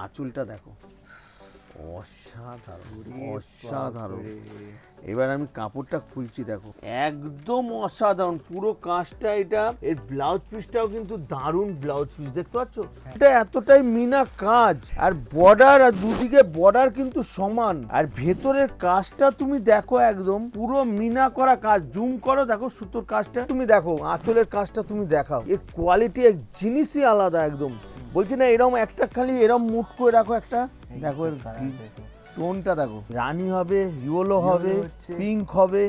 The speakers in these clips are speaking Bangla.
আঁচলটা দেখো, অসাধারণ অসাধারণ। এবার আমি কাপড়টা খুলছি, দেখো একদম অসাধারণ পুরো কাজটা। এটা এর ব্লাউজ পিসটাও কিন্তু দারুণ ব্লাউজ পিস, দেখতে পাচ্ছ? এটা এতটাই মিনা কাজ, আর বর্ডার, আর দুদিকে বর্ডার কিন্তু সমান, আর ভেতরের কাজটা তুমি দেখো একদম পুরো মিনা করা কাজ। জুম করো, দেখো সুতোর কাজটা তুমি দেখো, আঁচলের কাজটা তুমি দেখাও। এর কোয়ালিটি এক জিনিসই আলাদা একদম। বলছি না, এরকম একটা খালি এরকম মুট করে রাখো একটা, দেখো এর টোনটা দেখো, রানী হবে, ইয়েলো হবে, পিঙ্ক হবে,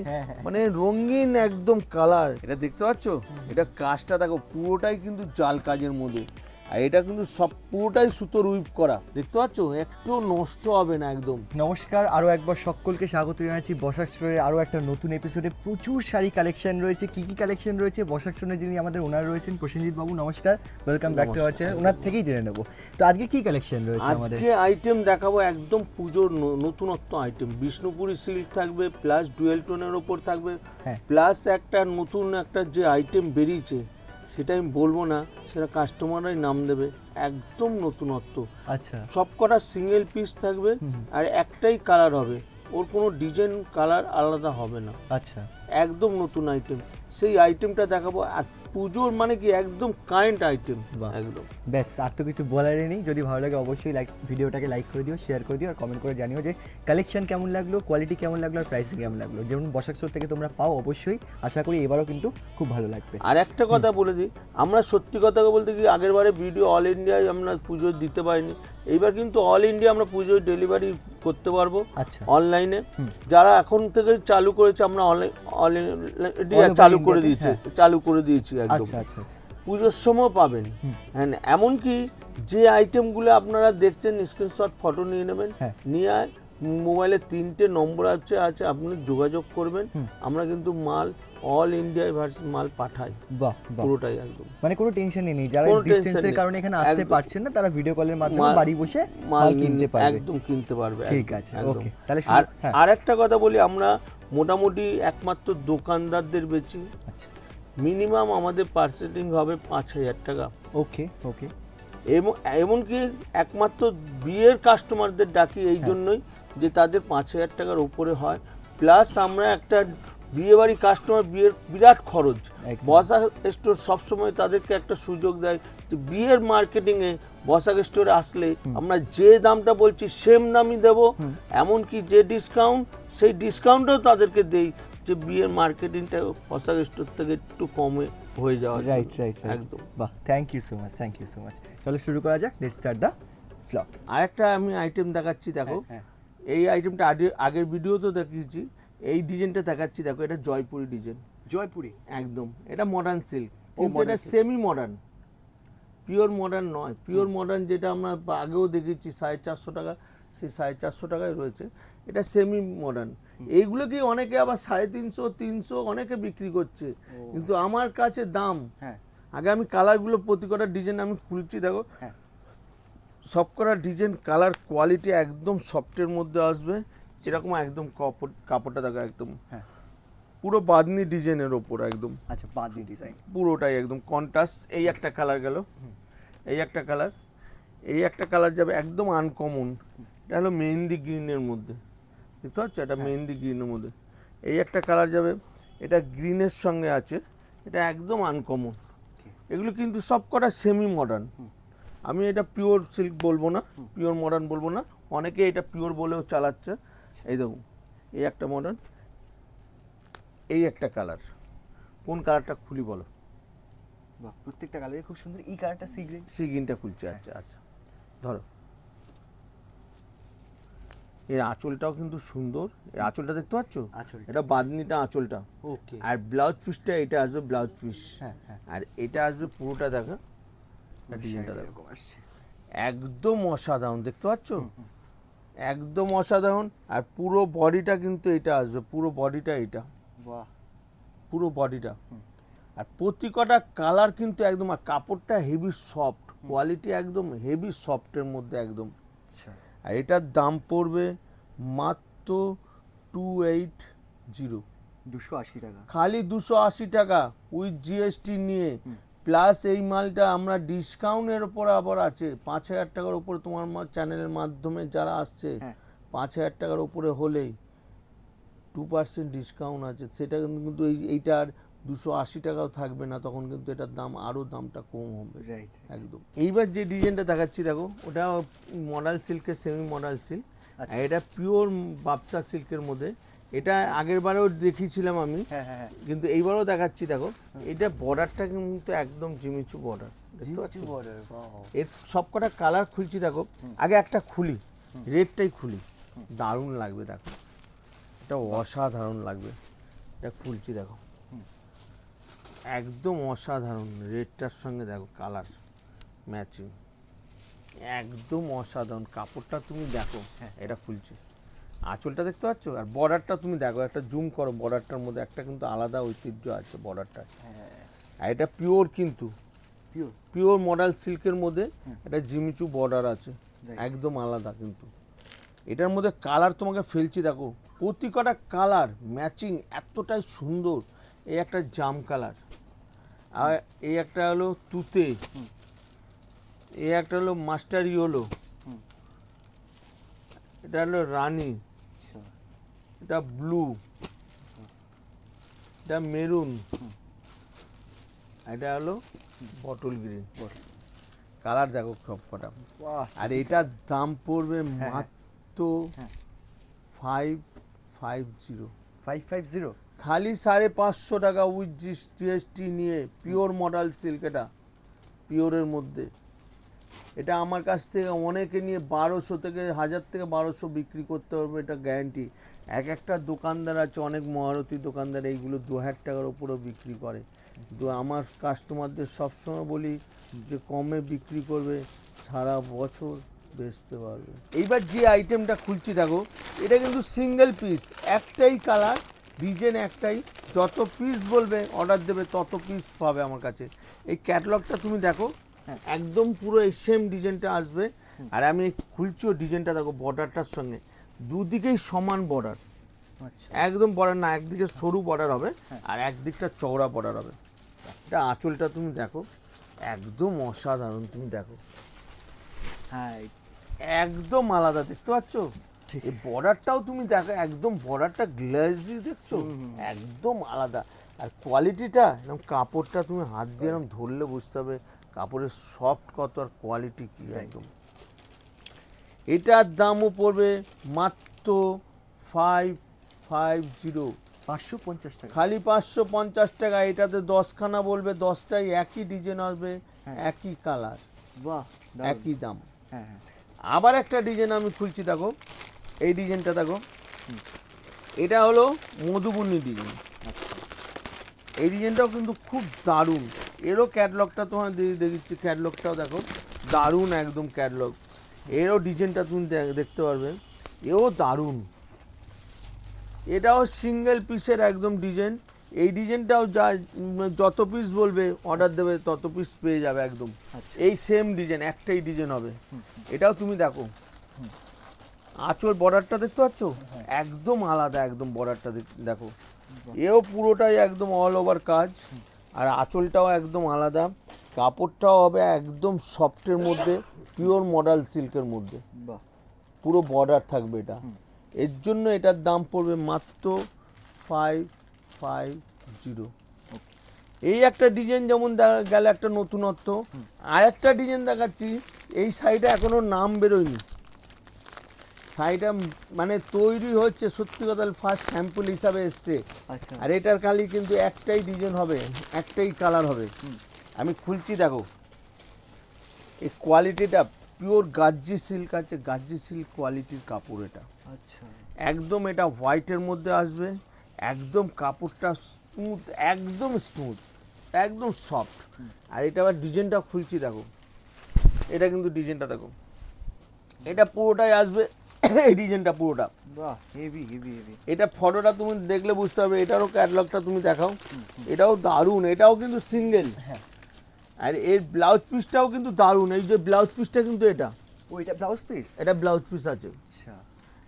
মানে রঙিন একদম কালার। এটা দেখতে পাচ্ছ? এটা কাজটা দেখো পুরোটাই কিন্তু জাল কাজের মধ্যে, আর এটা কিন্তু সব পুরোটাই সুতোর উইপ করা, দেখতে পাচ্ছ? একটু নষ্ট হবে না একদম। নমস্কার, আরও একবার সকলকে স্বাগত জানাচ্ছি বসাক স্টোরের আরও একটা নতুন এপিসোডে। প্রচুর শাড়ি কালেকশন রয়েছে। কি কি কালেকশন রয়েছে বসাক স্টোরে, যিনি আমাদের ওনার রয়েছেন প্রসেনজিৎ বাবু, নমস্কার, welcome back to our channel. ওনার থেকেই জেনে নেব তো আজকে কি কালেকশন রয়েছে আমাদের। আজকে আইটেম দেখাবো একদম পুজোর নতুনত্ব আইটেম। বিষ্ণুপুরি সিল্ক থাকবে, প্লাস ডুয়েল টোনের ওপর থাকবে, প্লাস একটা নতুন একটা যে আইটেম বেরিয়েছে সেটা আমি বলবো না, সেটা কাস্টমাররাই নাম দেবে। একদম নতুনত্ব। আচ্ছা, সব কটা সিঙ্গেল পিস থাকবে, আর একটাই কালার হবে, ওর কোনো ডিজাইন কালার আলাদা হবে না। আচ্ছা, একদম নতুন আইটেম, সেই আইটেমটা দেখাবো। আর পুজোর মানে কি একদম কারেন্ট আইটেম একদম। ব্যাস, আর তো কিছু বলারই নেই। যদি ভালো লাগে অবশ্যই ভিডিওটাকে লাইক করে দিও, শেয়ার করে দিও, আর কমেন্ট করে জানিও যে কালেকশন কেমন লাগলো, কোয়ালিটি কেমন লাগলো, আর প্রাইসিং কেমন লাগলো। যেমন বসাক স্টোর থেকে তোমরা পাও, অবশ্যই আশা করি এবারও কিন্তু খুব ভালো লাগবে। আর একটা কথা বলে দিই, আমরা সত্যি কথা বলতে কি আগের বারে ভিডিও অল ইন্ডিয়ায় আমরা পুজো দিতে পারিনি, এইবার কিন্তু অল ইন্ডিয়া আমরা পুজোর ডেলিভারি করতে পারবো। আচ্ছা, অনলাইনে যারা এখন থেকে চালু করেছে, আমরা অনলাইন চালু করে দিয়েছি একদম। পুজোর সময় পাবেন। এমনকি যে আইটেমগুলো আপনারা দেখছেন, স্ক্রিনশট ফটো নিয়ে নেবেন, নিয়ে মোবাইলে 3টে নম্বর আছে, আপনি যোগাযোগ করবেন। আমরা কিন্তু মাল অল ইন্ডিয়ায় মাল পাঠাই। বাহ, পুরোটাই একদম, মানে কোনো টেনশনই নেই। যারা ডিসটেন্সের কারণে এখানে আসতে পারছেন না, তারা ভিডিও কলের মাধ্যমে বাড়ি বসে মাল কিনতে পারবে, একদম কিনতে পারবে। ঠিক আছে, ওকে। তাহলে আর একটা কথা বলি, আমরা মোটামুটি একমাত্র দোকানদারদের বেচি। আচ্ছা, মিনিমাম আমাদের পার্সেন্টিং হবে 5,000 টাকা। ওকে ওকে। এমনকি একমাত্র বিয়ের কাস্টমারদের ডাকি এই জন্যই যে তাদের 5,000 টাকার উপরে হয়। প্লাস আমরা একটা বিয়ে বাড়ি কাস্টমার, বিয়ের বিরাট খরচ, বসাক স্টোর সবসময় তাদেরকে একটা সুযোগ দেয় যে বিয়ের মার্কেটিংয়ে বসাক স্টোরে আসলে আমরা যে দামটা বলছি সেম দামই দেবো, এমনকি যে ডিসকাউন্ট, সেই ডিসকাউন্টও তাদেরকে দেই, যে বিয়ের মার্কেটিংটা বসাক স্টোর থেকে একটু কমে হয়ে যাওয়া। রাইট, একদম। বাহ, থ্যাংক ইউ সো মাচ। চলো শুরু করা যাক, লেটস স্টার্ট দ্য ভ্লগ। আরেকটা আমি আইটেম দেখাচ্ছি, দেখো এই আইটেমটা আগের ভিডিওতে দেখিয়েছি। এই ডিজাইনটা দেখাচ্ছি, দেখো এটা জয়পুরি ডিজাইন। জয়পুরি একদম, এটা মডার্ন সিল্ক, কিন্তু এটা সেমি মডার্ন, পিওর মডার্ন নয়। পিওর মডার্ন যেটা আমরা আগেও দেখেছি 450 টাকা, সেই 450 টাকায় রয়েছে। এটা সেমি মডার্ন। এইগুলো কি অনেকে আবার 350, 300 অনেকে বিক্রি করছে, কিন্তু আমার কাছে দাম। আগে আমি কালারগুলো প্রতি কটা ডিজাইন আমি খুলছি, দেখো সব কটা ডিজাইন কালার কোয়ালিটি একদম সফটের মধ্যে আসবে, এরকম একদম কাপড়টা দেখো একদম পুরো বাঁধনি ডিজাইনের ওপর একদম। আচ্ছা, বাঁধনি ডিজাইন পুরোটাই একদম কন্ট্রাস্ট। এই একটা কালার গেল, এই একটা কালার, এই একটা কালার যাবে একদম আনকমন, এটা হলো মেহেন্দি গ্রিনের মধ্যে, দেখতে পাচ্ছ? এটা মেহেন্দি গ্রিনের মধ্যে। এই একটা কালার যাবে, এটা গ্রিনের সঙ্গে আছে, এটা একদম আনকমন। এগুলো কিন্তু সব কটা সেমি মডার্ন। আমি এটা পিওর সিল্ক বলবো না, পিওর মডার্ন বলবো না, অনেকে এটা পিওর বলেও চালাচ্ছে। এই দেখুন, এই একটা মডার্ন, এই একটা কালার। কোন কালারটা খুলি বলো? বাহ, প্রত্যেকটা কালারই খুব সুন্দর। এই কালারটা সি গ্রিনটা খুলছে। আচ্ছা ধরো, এর আঁচলটাও কিন্তু সুন্দর। এর আঁচলটা দেখতে পাচ্ছ? এটা বাঁধনিটা আঁচলটা, ওকে। আর ব্লাউজ পিসটা এটা আসবে, ব্লাউজ পিস। আর এটা আসবে পুরোটা, দেখো ডিজাইনটা দেখো, একদম অসাধারণ, দেখতে পাচ্ছ? একদম অসাধারণ। আর পুরো বডিটা কিন্তু এটা আসবে, পুরো বডিটা এটা, বাহ, পুরো বডিটা। আর প্রতি কটা কালার কিন্তু একদম, আর কাপড়টা হেভি সফট, কোয়ালিটি একদম হেভি সফটের মধ্যে একদম। আর এটার দাম পড়বে মাত্র 280, 280 টাকা, খালি 280 টাকা উইথ জিএসটি নিয়ে। প্লাস এই মালটা আমরা ডিসকাউন্টের ওপর আবার আছে 5,000 টাকার উপরে তোমার চ্যানেলের মাধ্যমে যারা আসছে 5,000 টাকার উপরে হলেই 2% ডিসকাউন্ট আছে। সেটা কিন্তু এইটার 280 টাকাও থাকবে না, তখন কিন্তু এটার দাম আরও দামটা কম হবে। একদম। এইবার যে ডিজাইনটা দেখাচ্ছি দেখো, ওটা মডাল সিল্কের সেমি মডাল সিল্ক, এটা পিওর বাপ্তা সিল্কের মধ্যে। এটা আগের বারেও দেখিয়েছিলাম আমি, কিন্তু এইবারও দেখাচ্ছি দেখো। এটা বর্ডারটা কিন্তু একদম জিমিচু বর্ডার, এর সবকটা কালার খুলছি দেখো। আগে একটা খুলি, রেডটাই খুলি, দারুণ লাগবে দেখো, এটা অসাধারণ লাগবে। এটা খুলছি দেখো, একদম অসাধারণ, রেডটার সঙ্গে দেখো কালার ম্যাচিং, একদম অসাধারণ। কাপড়টা তুমি দেখো, এটা খুলছি, আঁচলটা দেখতে পাচ্ছ, আর বর্ডারটা তুমি দেখো, একটা জুম করো, বর্ডারটার মধ্যে একটা কিন্তু আলাদা ঐতিহ্য আছে বর্ডারটা। আর এটা পিওর, কিন্তু পিওর মডাল সিল্কের মধ্যে এটা জিমিচু বর্ডার আছে, একদম আলাদা। কিন্তু এটার মধ্যে কালার তোমাকে ফেলছি দেখো, প্রতি কটা কালার ম্যাচিং এতটাই সুন্দর। এই একটা জাম কালার, আর এই একটা হলো তুতে, এই একটা হলো মাস্টার ইয়েলো, এটা হলো রানী, এটা ব্লু, এটা মেরুন, এটা হলো বটল গ্রিন। কালার দেখো সব কটা। আর এটার দাম পড়বে মাত্র 550 খালি 550 টাকা উইথ জিএসটি নিয়ে। পিওর মডাল সিল্ক, এটা পিওরের মধ্যে। এটা আমার কাছ থেকে অনেকে নিয়ে 1200 থেকে 1000 থেকে 1200 বিক্রি করতে পারবে, এটা গ্যারান্টি। এক একটা দোকানদার আছে, অনেক মহারথী দোকানদার, এইগুলো 2000 টাকার উপরেও বিক্রি করে। তো আমার কাস্টমারদের সবসময় বলি যে কমে বিক্রি করবে, সারা বছর বেচতে পারবে। এইবার যে আইটেমটা খুলছি দেখো, এটা কিন্তু সিঙ্গেল পিস, একটাই কালার, ডিজাইন একটাই। যত পিস বলবে অর্ডার দেবে তত পিস পাবে আমার কাছে। এই ক্যাটালগটা তুমি দেখো, একদম পুরো এই সেম ডিজাইনটা আসবে। আর আমি খুলছিও ডিজাইনটা দেখো, বর্ডারটার সঙ্গে দুদিকেই সমান বর্ডার, একদম বর্ডার না, একদিকে সরু বর্ডার হবে আর একদিকটা চওড়া বর্ডার হবে। এটা আঁচলটা তুমি দেখো, একদম অসাধারণ। তুমি দেখো, একদম আলাদা, দেখতে পাচ্ছ? এই বর্ডারটাও তুমি দেখো, একদম বর্ডারটা গ্লেজি, দেখছো? একদম আলাদা। আর কোয়ালিটিটা এরকম, কাপড়টা তুমি হাত দিয়ে এরকম ধরলে বুঝতে হবে কাপড়ের সফট কত আর কোয়ালিটি কি। একদম এটার দামও পড়বে মাত্র 550 টাকা, খালি 550 টাকা। এটাতে 10খানা বলবে, 10টাই একই ডিজাইন আসবে, একই কালার, একই দাম। আবার একটা ডিজাইন আমি খুলছি দেখো, এই ডিজাইনটা দেখো, এটা হলো মধুবনী ডিজাইন। এই ডিজাইনটাও কিন্তু খুব দারুণ। এরও ক্যাটালগটা তোমার দেখছি, ক্যাটালগটাও দেখো, দারুণ একদম ক্যাটালগ। এরও ডিজাইনটা তুমি দেখতে পারবে, এও দারুণ। এটাও সিঙ্গেল পিসের একদম ডিজাইন। এই ডিজাইনটাও যত পিস বলবে অর্ডার দেবে তত পিস পেয়ে যাবে একদম। এই সেম ডিজাইন, একটাই ডিজাইন হবে। এটাও তুমি দেখো, আঁচল বর্ডারটা দেখতে পাচ্ছ, একদম আলাদা, একদম বর্ডারটা দেখো। এও পুরোটাই একদম অল ওভার কাজ, আর আঁচলটাও একদম আলাদা। কাপড়টাও হবে একদম সফটের মধ্যে, পিওর মডাল সিল্কের মধ্যে, পুরো বর্ডার থাকবে এটা। এর জন্য এটার দাম পড়বে মাত্র 550। এই একটা ডিজাইন যেমন গেলে একটা নতুনত্ব। আর একটা ডিজাইন দেখাচ্ছি, এই শাড়িটা এখনো নাম বেরোয়নি, শাড়িটা মানে তৈরি হচ্ছে, সত্যি কথা ফার্স্ট স্যাম্পল হিসাবে এসছে। আর এটার খালি কিন্তু একটাই ডিজাইন হবে, একটাই কালার হবে। আমি খুলছি দেখো, এই কোয়ালিটিটা পিওর গাজ্জি সিল্ক আছে, গাজ্জি সিল্ক কোয়ালিটির কাপড় এটা। একদম এটা হোয়াইটের মধ্যে আসবে, একদম কাপড়টা স্মুথ, একদম স্মুথ, একদম সফট। আর এটা আবার ডিজাইনটা খুলছি দেখো, এটা কিন্তু ডিজাইনটা দেখো, এটা পুরোটাই আসবে এই ডিজাইনটা পুরোটা। এটা ফটোটা তুমি দেখলে বুঝতে পারবে। এটারও ক্যাটালগটা তুমি দেখাও, এটাও দারুণ, এটাও কিন্তু সিঙ্গেল। আর এর ব্লাউজ পিসটাও কিন্তু দারুণ। এই যে ব্লাউজ পিসটা কিন্তু এটা ব্লাউজ পিস, এটা ব্লাউজ পিস আছে।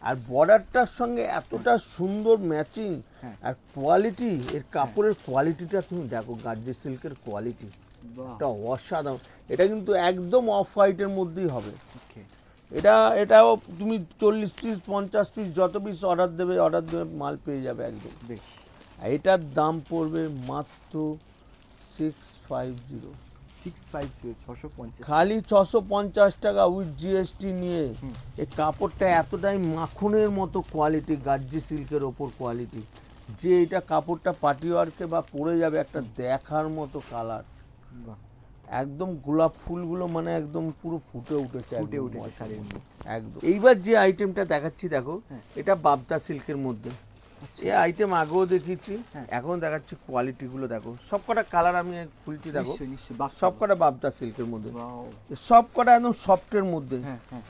আর বর্ডারটার সঙ্গে এতটা সুন্দর ম্যাচিং, আর কোয়ালিটি, এর কাপড়ের কোয়ালিটিটা তুমি দেখো, গাজ্জি সিল্কের কোয়ালিটি এটা অসাধারণ, এটা কিন্তু একদম অফ হোয়াইটের মধ্যেই হবে। ওকে, এটাও তুমি 40 পিস 50 পিস যত পিস অর্ডার দেবে মাল পেয়ে যাবে একদম। বেশ, এটার দাম পড়বে মাত্র 650, 650 খালি 650 টাকা উইথ জিএসটি নিয়ে। এই কাপড়টা এতটাই মাখনের মতো কোয়ালিটি, গাজ্জি সিল্কের ওপর কোয়ালিটি, যে এটা কাপড়টা পার্টি ওয়ার্কে বা পরে যাবে একটা দেখার মতো কালার। একদম গোলাপ ফুলগুলো মানে একদম পুরো ফুটে উঠেছে শাড়ির মধ্যে একদম। এইবার যে আইটেমটা দেখাচ্ছি দেখো, এটা বাবদা সিল্কের মধ্যে। এই আইটেম আগেও দেখিয়েছি, এখন দেখাচ্ছি কোয়ালিটি গুলো দেখো। সবকটা কালার আমি খুলছি দেখো, সবকটা বাবদা সিল্কের মধ্যে, সবকটা একদম সফটের মধ্যে।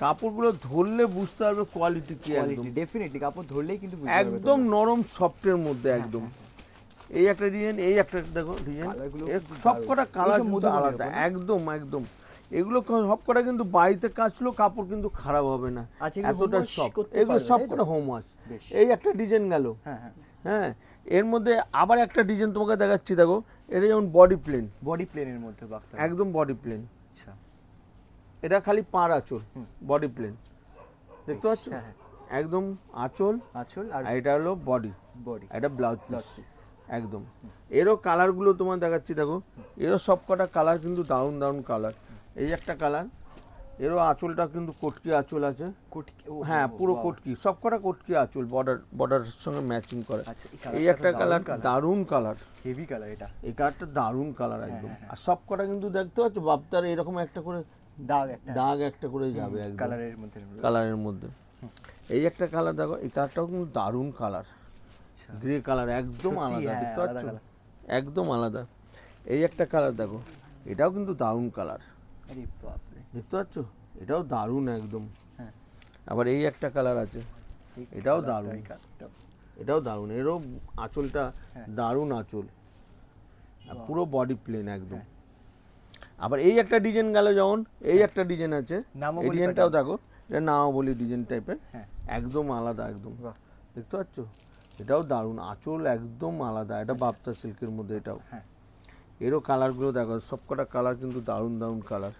কাপড়গুলো ধরলে বুঝতে পারবে কোয়ালিটি কি, একদম ডেফিনেটলি কাপড় ধরলেই কিন্তু একদম নরম সফটের মধ্যে একদম। এই একটা ডিজাইন, এই একটা দেখো ডিজাইন, সবকটা কালার কিন্তু আলাদা একদম একদম। এগুলো সবকটা কিন্তু বাড়িতে কাচলো কাপড় কিন্তু খারাপ হবে না, এতটা সফট। এগুলো সবকটা হোম ওয়াশ। এই একটা ডিজাইন গেল। হ্যাঁ, এর মধ্যে আবার একটা ডিজাইন তোমাকে দেখাচ্ছি দেখো, এটা যেমন বডি প্লেনের মধ্যে একদম বডি প্লেন। আচ্ছা, এটা খালি পাড় আঁচল, বডি প্লেন দেখতে পাচ্ছ, একদম আঁচল আর এটা হলো বডি, এটা ব্লাউজ পিস একদম। এরও কালারগুলো তোমার দেখাচ্ছি দেখো, এরও সবকটা কালার কিন্তু দারুণ দারুণ কালার। এই একটা কালার, এরও আঁচলটা কিন্তু কটকি আঁচল আছে, হ্যাঁ পুরো কটকি, সবকটা কটকি আঁচল, বর্ডারের সঙ্গে ম্যাচিং করে। এই একটা কালার, দারুণ কালার, হেভি কালার, এটা এই কালারটা দারুণ কালার একদম। আর সবকটা কিন্তু দেখতে পাচ্ছ বাপ্তার এরকম একটা করে দাগ একটা করে যাবে একদম কালারের মধ্যে। এই একটা কালার দেখো, এই কালারটাও কিন্তু দারুণ কালার, গ্রে কালার, একদম আলাদা দেখতে পাচ্ছ, একদম আলাদা। এই একটা কালার দেখো, এটাও কিন্তু দারুণ কালার, দেখতে পাচ্ছ, এটাও দারুণ একদম। আবার এই একটা কালার আছে, এটাও দারুণ, এটাও দারুণ। এরও আঁচলটা দারুণ আঁচল, পুরো বডি প্লেন একদম। আবার এই একটা ডিজাইন গেল যেমন, এই একটা ডিজাইন আছে, এই ডিজাইনটাও দেখো, এটা নামাবলি ডিজাইন টাইপের, একদম আলাদা একদম, দেখতে পাচ্ছ, এটাও দারুণ, আঁচল একদম আলাদা, এটা বাপ্তা সিল্কের মধ্যে। এটাও, এরও কালারগুলো দেখো, সবকটা কালার কিন্তু দারুণ দারুণ কালার।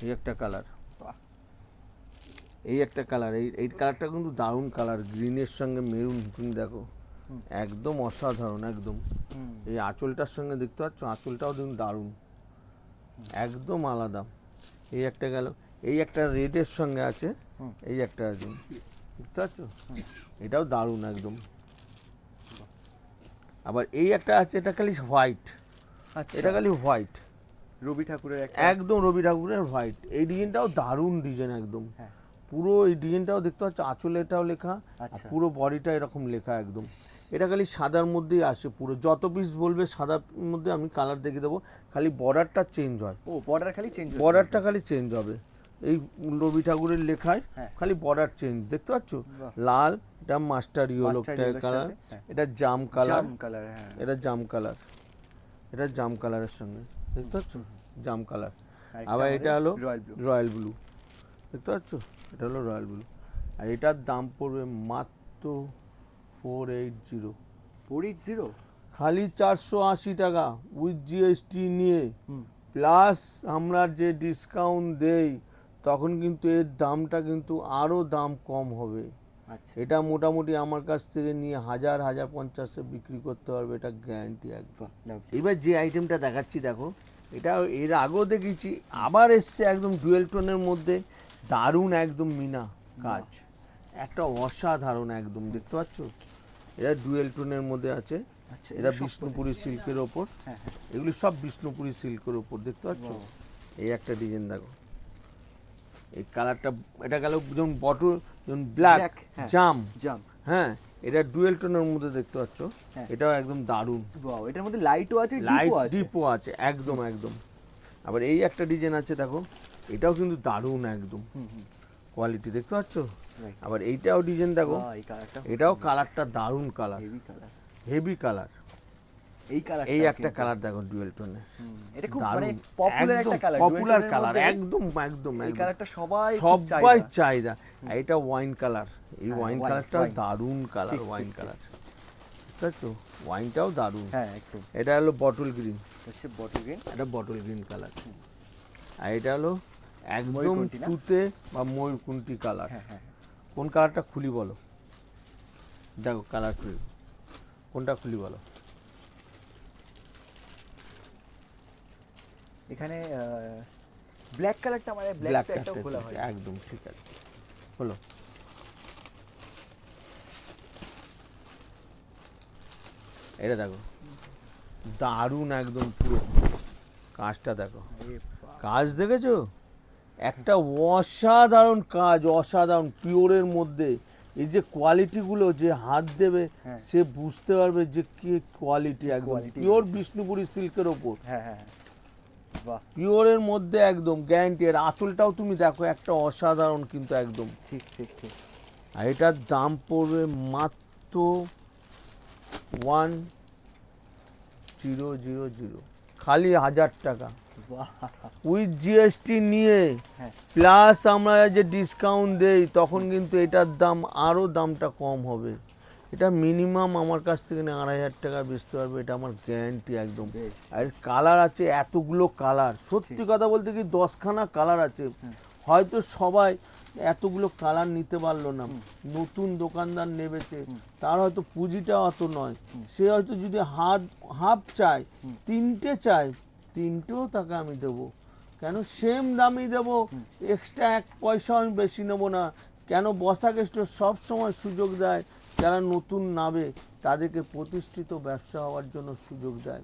এই একটা কালার, এই একটা কালার, এই কালারটা কিন্তু দারুণ কালার, গ্রিনের সঙ্গে মেরুন তুমি দেখো, একদম অসাধারণ একদম। এই আঁচলটার সঙ্গে দেখতে পাচ্ছ, আঁচলটাও কিন্তু দারুণ, একদম আলাদা। এই একটা গেল, এই একটা রেডের সঙ্গে আছে, এই একটা একদম, দেখতে পাচ্ছ, এটাও দারুণ একদম। আবার এই একটা আছে, এটা খালি হোয়াইট, এটা খালি হোয়াইট, রবি ঠাকুরের একদম রবি ঠাকুরের হোয়াইট। এই ডিজাইনটাও দারুণ ডিজাইন একদম, পুরো এই ডিজাইনটাও দেখতে পাচ্ছ, আঁচলেটাও লেখা, পুরো বডিটা এরকম লেখা একদম। এটা খালি সাদার মধ্যেই আসে পুরো, যত পিস বলবে সাদার মধ্যে আমি কালার দেখিয়ে দেবো, খালি বর্ডারটা চেঞ্জ হয়। বর্ডারটা খালি চেঞ্জ হবে, এই রবি ঠাকুরের লেখায় খালি বর্ডার চেঞ্জ, দেখতে পাচ্ছ, লাল, এটা মাস্টার ইয়েলো কালার, এটা জাম কালার, এটা জাম কালার, এটা জাম কালারের সঙ্গে, দেখতে পাচ্ছ, জাম কালার। আবার এটা হলো রয়্যাল ব্লু, দেখতে পাচ্ছ, এটা হলো রয়্যাল ব্লু। আর এটার দাম পড়বে মাত্র 480, খালি 480 টাকা উইথ জিএসটি নিয়ে, প্লাস আমরা যে ডিসকাউন্ট দেই তখন কিন্তু এর দামটা কিন্তু আরও দাম কম হবে। এটা মোটামুটি আমার কাছ থেকে নিয়ে 1050 বিক্রি করতে পারবে, এটা গ্যারান্টি একদম। এবার যে আইটেমটা দেখাচ্ছি দেখো, এটা এর আগেও দেখেছি, আবার এসছে একদম ডুয়েল টোনের মধ্যে, দারুণ একদম মিনা কাজ, একটা অসাধারণ একদম, দেখতে পাচ্ছ, এটা ডুয়েল টোনের মধ্যে আছে। এটা বিষ্ণুপুরি সিল্কের ওপর, এগুলি সব বিষ্ণুপুরি সিল্কের ওপর, দেখতে পাচ্ছ। এই একটা ডিজাইন দেখো, এই কালারটা, এটা গেল যেমন বটল, যেমন ব্ল্যাক জাম, হ্যাঁ, এটা ডুয়েল টোনের মধ্যে দেখতে পাচ্ছ, এটাও একদম দারুণ। এটার মধ্যে লাইটও আছে, ডিপও আছে, একদম একদম। আবার এই একটা ডিজাইন আছে দেখো, এটাও কিন্তু দারুণ একদম কোয়ালিটি, দেখতে পাচ্ছ। আবার এইটাও ডিজাইন দেখো, এটাও কালারটা দারুণ কালার, হেভি কালার। এই একটা কালার দেখো ডুয়েল টোনের, এটা খুব মানে পপুলার কালার, একদম একদম, এই কালারটা সবাই চাহিদা। এটা ওয়াইন কালার, এই ওয়াইন কালারটা দারুণ কালার, ওয়াইন কালার, বুঝতে পারছো, ওয়াইনটাও দারুণ। হ্যাঁ একদম। এটা হলো বটল গ্রিন, হচ্ছে বটল গ্রিন, এটা বটল গ্রিন কালার। আর এটা হলো একদম ময়ূরকণ্ঠী না? তুতে বা ময়ূরকুণ্ঠী কালার। হ্যাঁ হ্যাঁ। কোন কালারটা খুলি বলো? দেখো কালার খুলি, কোনটা খুলি বলো? এখানে ব্ল্যাক কালারটা মানে ব্ল্যাক একটা খোলা হয়। একদম ঠিক আছে, হলো। এটা দেখো দারুণ একদম পুরো কাজটা দেখো, কাজ দেখেছো? একটা অসাধারণ কাজ, অসাধারণ পিওরের মধ্যে। এই যে কোয়ালিটিগুলো যে হাত দেবে সে বুঝতে পারবে যে কি কোয়ালিটি, একদম পিওর বিষ্ণুপুরি সিল্কের ওপর। হ্যাঁ হ্যাঁ, বাহ, পিওরের মধ্যে একদম গ্যারান্টি। এর আঁচলটাও তুমি দেখো একটা অসাধারণ কিন্তু একদম। ঠিক ঠিক ঠিক। আর এটার দাম পড়বে মাত্র 1000, খালি 1000 টাকা উইথ জিএসটি নিয়ে, প্লাস আমরা যে ডিসকাউন্ট দেই তখন কিন্তু এটার দাম আরও দামটা কম হবে। এটা মিনিমাম আমার কাছ থেকে 2500 টাকা বেচতে পারবে, এটা আমার গ্যারান্টি একদম। আর কালার আছে এতগুলো কালার, সত্যি কথা বলতে কি 10খানা কালার আছে। হয়তো সবাই এতগুলো কালার নিতে পারলো না, নতুন দোকানদার নেবেছে, তার হয়তো পুঁজিটা অত নয়, সে হয়তো যদি হাফ চায়, 3টে চায়, 3টেও তাকে আমি দেবো। কেন সেম দামই দেবো, এক্সট্রা 1 পয়সা আমি বেশি নেবো না। কেন বসাক স্টোর সবসময় সুযোগ দেয় যারা নতুন নামে তাদেরকে প্রতিষ্ঠিত ব্যবসা হওয়ার জন্য সুযোগ দেয়।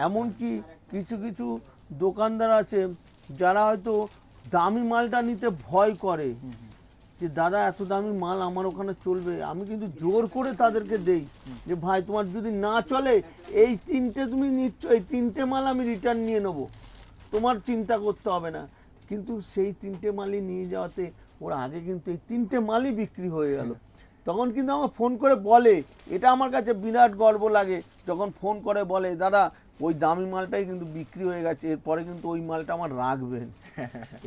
এমনকি কিছু কিছু দোকানদার আছে যারা হয়তো দামি মালটা নিতে ভয় করে, যে দাদা এত দামি মাল আমার ওখানে চলবে, আমি কিন্তু জোর করে তাদেরকে দেই যে ভাই তোমার যদি না চলে এই 3টে তুমি নিচ্ছ, এই 3টে মাল আমি রিটার্ন নিয়ে নেবো, তোমার চিন্তা করতে হবে না। কিন্তু সেই 3টে মালই নিয়ে যাওয়াতে ওর আগে কিন্তু এই 3টে মালই বিক্রি হয়ে গেল। তখন কিন্তু আমার ফোন করে বলে, এটা আমার কাছে বিরাট গর্ব লাগে যখন ফোন করে বলে দাদা ওই দামি মালটাই কিন্তু বিক্রি হয়ে গেছে, এরপরে কিন্তু ওই মালটা আমার রাখবেন।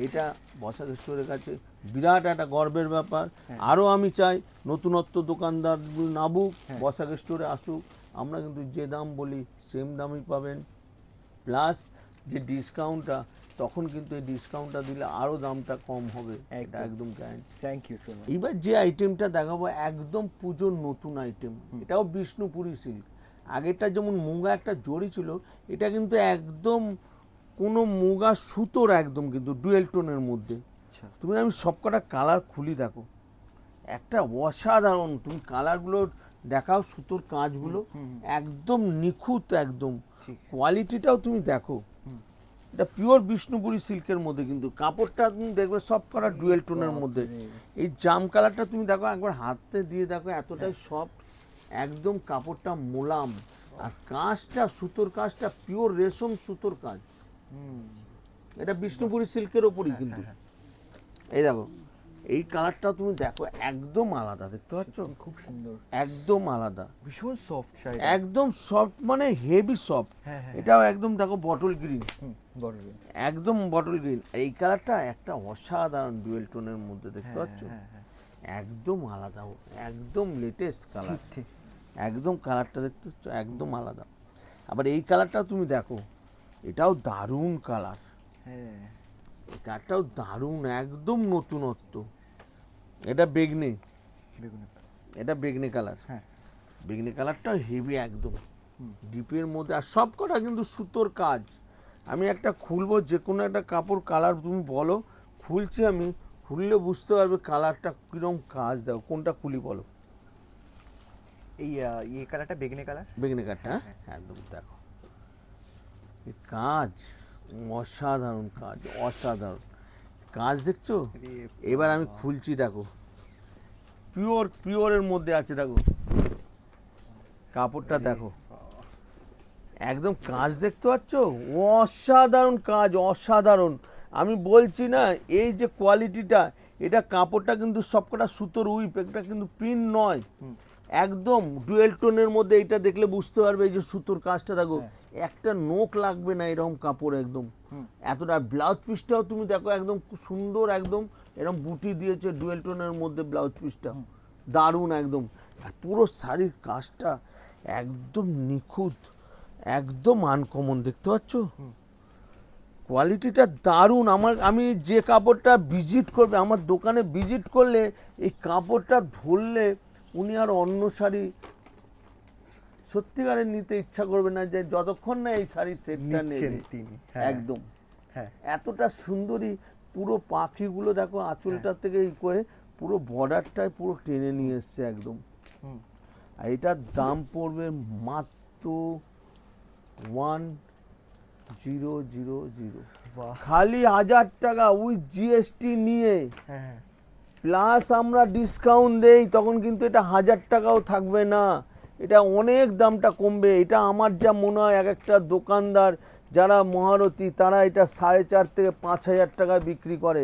এটা বসাক স্টোরের কাছে বিরাট একটা গর্বের ব্যাপার। আরও আমি চাই নতুনত্ব দোকানদার নামুক, বসাক স্টোরে আসুক, আমরা কিন্তু যে দাম বলি সেম দামই পাবেন, প্লাস যে ডিসকাউন্টটা, তখন কিন্তু এই ডিসকাউন্টটা দিলে আরও দামটা কম হবে, এটা একদম guarantee. Thank you so much. এবার যে আইটেমটা দেখাবো একদম পুজোর নতুন আইটেম, এটাও বিষ্ণুপুরি সিল্ক। আগেরটা যেমন মুগা একটা জড়ি ছিল, এটা কিন্তু একদম কোনো মুগা সুতোর একদম কিন্তু ডুয়েল টোনের মধ্যে। তুমি আমি সবকটা কালার খুলি দেখো, একটা অসাধারণ, তুমি কালারগুলো দেখাও, সুতোর কাজগুলো একদম নিখুঁত, একদম কোয়ালিটিটাও তুমি দেখো। এটা পিওর বিষ্ণুপুরি সিল্কের মধ্যে, কিন্তু কাপড়টা তুমি দেখবে সব করা ডুয়েল টোনের মধ্যে। এই জাম কালারটা তুমি দেখো, একবার হাতে দিয়ে দেখো, এতটাই সফট, একদম কাপড়টা মোলাম। আর কাজটা, সুতোর কাজটা পিওর রেশম সুতোর কাজ, এটা বিষ্ণুপুরি সিল্কের ওপরই কিন্তু। এই দেখো এই কালারটা তুমি দেখো, একদম আলাদা, দেখতে পাচ্ছ? খুব সুন্দর, একদম আলাদা, ভীষণ সফট শাড়ি, একদম সফট, মানে হেভি সফট। এটাও একদম দেখো বটল গ্রিন, একদম বটল গ্রিন। এই কালারটা একটা অসাধারণ ডুয়েল টোনের মধ্যে, দেখতে পাচ্ছ? একদম আলাদা, একদম লেটেস্ট কালার, একদম কালারটা দেখতে পাচ্ছ, একদম আলাদা। আবার এই কালারটা তুমি দেখো, এটাও দারুণ কালার, এই কালারটাও দারুণ, একদম নতুনত্ব। এটা বেগনি, এটা বেগনি কালার, বেগনি কালারটা হেভি একদম ডিপের মধ্যে। আর সব কটা কিন্তু সুতোর কাজ। আমি একটা খুলবো, যে কোনো একটা কাপড় কালার তুমি বলো, খুলছি আমি, খুললে বুঝতে পারবে কালারটা কিরকম কাজ। দাও কোনটা খুলি বলো? এই কালারটা বেগনি কালার, বেগনি কালারটা, হ্যাঁ একদম দেখো এই কাজ, অসাধারণ কাজ, অসাধারণ কাজ, দেখছো? এবার আমি খুলছি, দেখো পিওর, পিওরের মধ্যে আছে, দেখো কাপড়টা দেখো, একদম কাজ দেখতে পাচ্ছ, অসাধারণ কাজ, অসাধারণ। আমি বলছি না, এই যে কোয়ালিটিটা, এটা কাপড়টা কিন্তু সবকটা সুতোর উইপ, এটা কিন্তু প্রিন্ট নয়, একদম ডুয়েল টোনের মধ্যে। এটা দেখলে বুঝতে পারবে, এই যে সুতোর কাজটা দেখো, একটা নোক লাগবে না এরকম কাপড়, একদম এতটা। ব্লাউজ পিসটাও তুমি দেখো, একদম সুন্দর, একদম এরকম বুটি দিয়েছে ডুয়েল টোনের মধ্যে ব্লাউজ পিসটা, দারুণ একদম। আর পুরো শাড়ির কাজটা একদম নিখুঁত, একদম আনকমন, দেখতে পাচ্ছ কোয়ালিটিটা দারুণ। আমি যে কাপড়টা ভিজিট করবে, আমার দোকানে ভিজিট করলে এই কাপড়টা ধরলে উনি আর অন্য শাড়ি সত্যিকারে নিতে ইচ্ছা করবে না, যে যতক্ষণ না এই শাড়ির সেটটা নেবেন তিনি একদম। হ্যাঁ এতটা সুন্দরী, পুরো পাখিগুলো দেখো আঁচলটা থেকে এই করে পুরো বর্ডারটায় পুরো টেনে নিয়ে এসছে একদম। আর এটার দাম পড়বে মাত্র 1000, খালি 1000 টাকা উইথ জিএসটি নিয়ে। প্লাস আমরা ডিসকাউন্ট দেই, তখন কিন্তু এটা 1000 টাকাও থাকবে না, এটা অনেক দামটা কমবে। এটা আমার যা মনে হয় এক একটা দোকানদার যারা মহারথী তারা এটা 4.5 থেকে 5000 টাকায় বিক্রি করে।